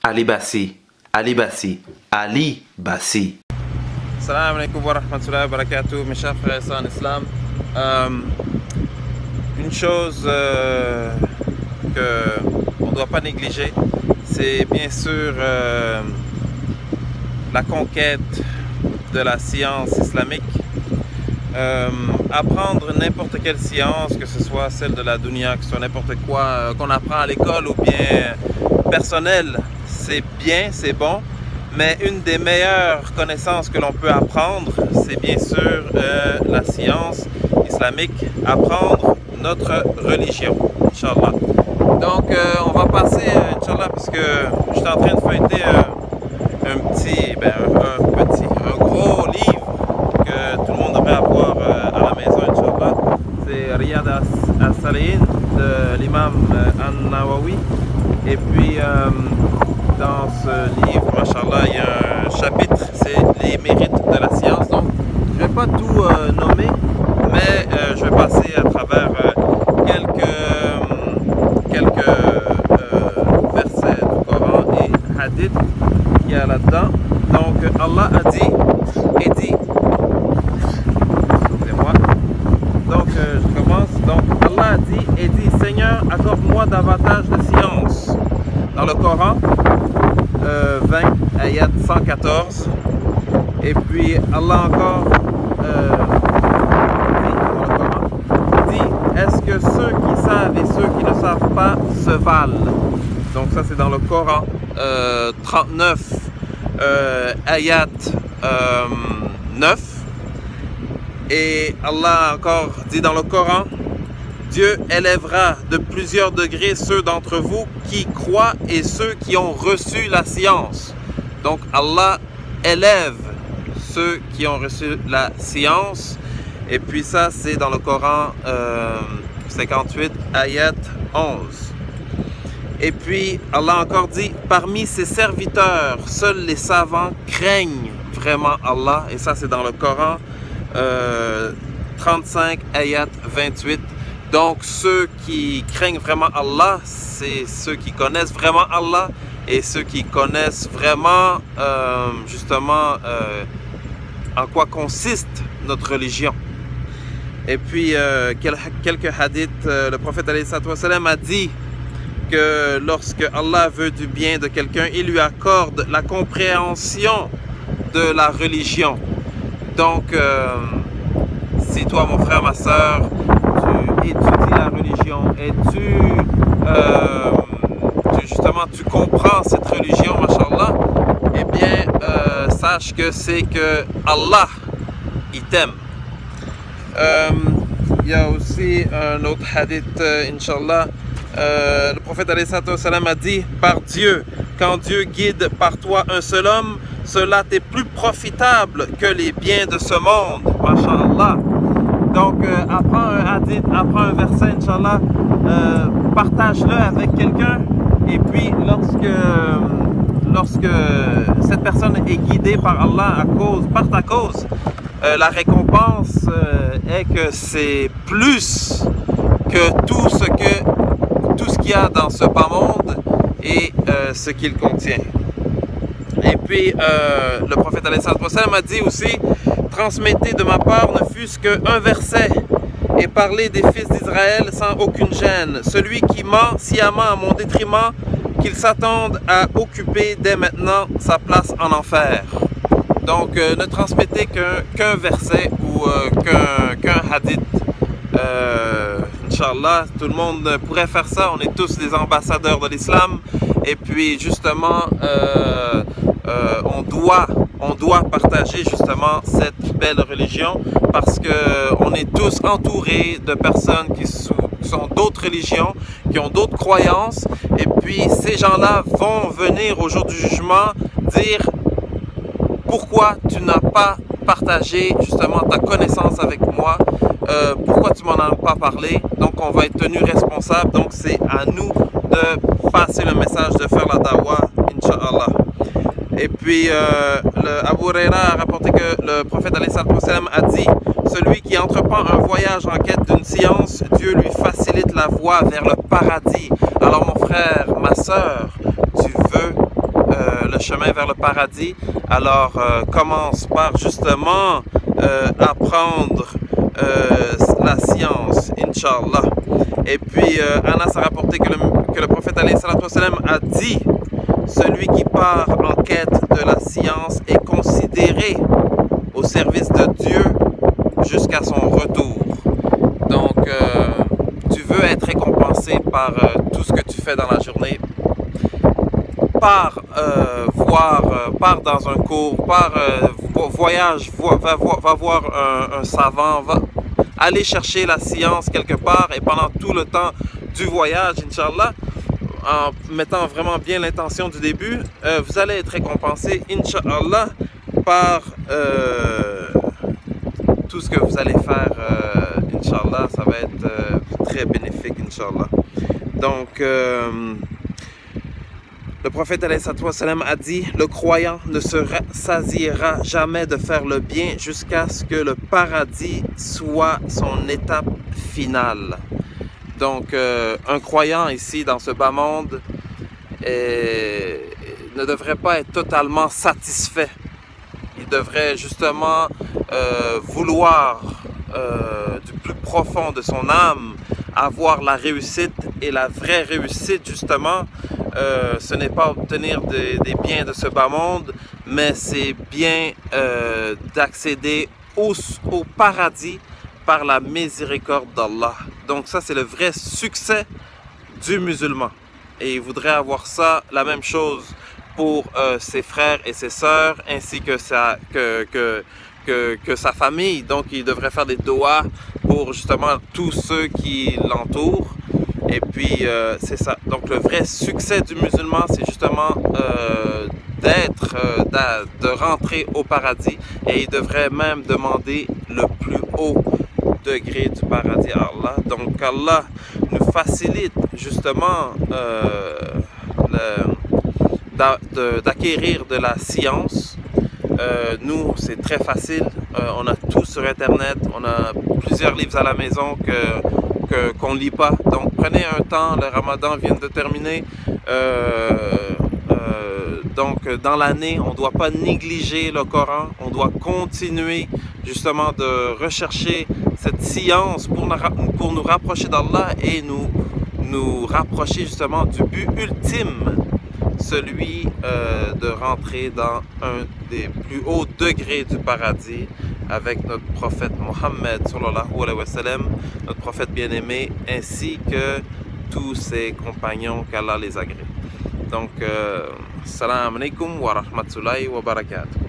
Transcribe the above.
Ali Bassi, Ali Bassi, Ali Bassi. Salam alaikum wa rahmatullahi wa barakatuh, mes chers frères et sœurs en islam. Une chose qu'on ne doit pas négliger, c'est bien sûr la conquête de la science islamique. Apprendre n'importe quelle science, que ce soit celle de la dunya, que ce soit n'importe quoi qu'on apprend à l'école ou bien personnel, c'est bien, c'est bon. Mais une des meilleures connaissances que l'on peut apprendre, c'est bien sûr la science islamique, apprendre notre religion, Inch'Allah. Donc on va passer, Inch'Allah, puisque je suis en train de feuilleter un gros livre que tout le monde devrait avoir à la maison, Inch'Allah. C'est Riyad as-Salihin de l'imam An-Nawawi. Et puis dans ce livre, Machallah, il y a un chapitre, c'est les mérites de la science. Donc je ne vais pas tout nommer, mais je vais passer à travers quelques versets du Coran et hadith qu'il y a là-dedans. Donc Allah a dit et dit, excusez-moi, donc je commence. Donc Allah a dit et dit, Seigneur, accorde-moi davantage de science. Dans le Coran, 20, ayat 114. Et puis Allah encore dit, est-ce que ceux qui savent et ceux qui ne savent pas se valent? Donc ça c'est dans le Coran 39, ayat 9. Et Allah encore dit dans le Coran, Dieu élèvera de plusieurs degrés ceux d'entre vous qui croient et ceux qui ont reçu la science. Donc Allah élève ceux qui ont reçu la science. Et puis ça c'est dans le Coran 58, ayat 11. Et puis Allah encore dit, parmi ses serviteurs, seuls les savants craignent vraiment Allah. Et ça c'est dans le Coran 35, ayat 28. Donc ceux qui craignent vraiment Allah, c'est ceux qui connaissent vraiment Allah et ceux qui connaissent vraiment justement en quoi consiste notre religion. Et puis quelques hadiths, le prophète alayhi salatu wassalam a dit que lorsque Allah veut du bien de quelqu'un, il lui accorde la compréhension de la religion. Donc si toi mon frère, ma soeur, tu étudies la religion et tu comprends cette religion, mashallah, eh bien sache que c'est que Allah il t'aime. Il y a aussi un autre hadith, Inch'Allah, le prophète alayhi salatu wassalam a dit, par Dieu, quand Dieu guide par toi un seul homme, cela t'est plus profitable que les biens de ce monde, mashallah. Donc apprends un hadith, apprends un verset, Inch'Allah, partage-le avec quelqu'un, et puis lorsque cette personne est guidée par Allah par ta cause, la récompense est que c'est plus que tout ce qu'il y a dans ce bas monde et ce qu'il contient. Et puis le prophète alayhi salatu wassalam a dit aussi, transmettez de ma part ne fût-ce qu'un verset et parlez des fils d'Israël sans aucune gêne. Celui qui ment sciemment à mon détriment, qu'il s'attende à occuper dès maintenant sa place en enfer. Donc ne transmettez qu'un verset ou qu'un hadith. Inch'Allah, tout le monde pourrait faire ça. On est tous des ambassadeurs de l'islam. Et puis justement, on doit partager justement cette belle religion parce qu'on est tous entourés de personnes qui sont d'autres religions, qui ont d'autres croyances. Et puis ces gens-là vont venir au jour du jugement dire pourquoi tu n'as pas partagé justement ta connaissance avec moi, pourquoi tu m'en as pas parlé. Donc on va être tenu responsable. Donc c'est à nous de passer le message, de faire la dawa, Inch'Allah. Et puis Abu Huraira a rapporté que le prophète alayhi salatu wassalam a dit, celui qui entreprend un voyage en quête d'une science, Dieu lui facilite la voie vers le paradis. Alors mon frère, ma soeur, tu veux chemin vers le paradis, alors commence par justement apprendre la science, Inch'Allah. Et puis Anas a rapporté que le prophète alayhi salatu wassalam a dit: celui qui part en quête de la science est considéré au service de Dieu jusqu'à son retour. Donc tu veux être récompensé par tout ce que tu fais dans la journée. Pars pars dans un cours, voyage, va voir un savant, va aller chercher la science quelque part, et pendant tout le temps du voyage, Inch'Allah, en mettant vraiment bien l'intention du début, vous allez être récompensé, Inch'Allah, par tout ce que vous allez faire, Inch'Allah. Ça va être très bénéfique, Inch'Allah. Donc, le prophète alayhi salam a dit: le croyant ne se rassasiera jamais de faire le bien jusqu'à ce que le paradis soit son étape finale. Donc un croyant ici dans ce bas monde ne devrait pas être totalement satisfait. Il devrait justement vouloir du plus profond de son âme avoir la réussite, et la vraie réussite justement, ce n'est pas obtenir des biens de ce bas monde, mais c'est bien d'accéder au paradis par la miséricorde d'Allah. Donc ça, c'est le vrai succès du musulman, et il voudrait avoir ça, la même chose pour ses frères et ses sœurs, ainsi que sa famille. Donc il devrait faire des doigts pour justement tous ceux qui l'entourent. Et puis c'est ça. Donc le vrai succès du musulman, c'est justement de rentrer au paradis, et il devrait même demander le plus haut degré du paradis à Allah. Donc Allah nous facilite justement d'acquérir de la science. Nous, c'est très facile, on a tout sur internet, on a plusieurs livres à la maison qu'on ne lit pas. Donc prenez un temps, le ramadan vient de terminer, donc dans l'année, on ne doit pas négliger le Coran, on doit continuer justement de rechercher cette science pour nous rapprocher d'Allah, et nous rapprocher justement du but ultime, celui de rentrer dans un des plus hauts degrés du paradis avec notre prophète Mohammed sallallahu alayhi wa sallam, notre prophète bien-aimé, ainsi que tous ses compagnons, qu'Allah les agrée. Donc, salam alaikum wa rahmatullahi wa barakatuh.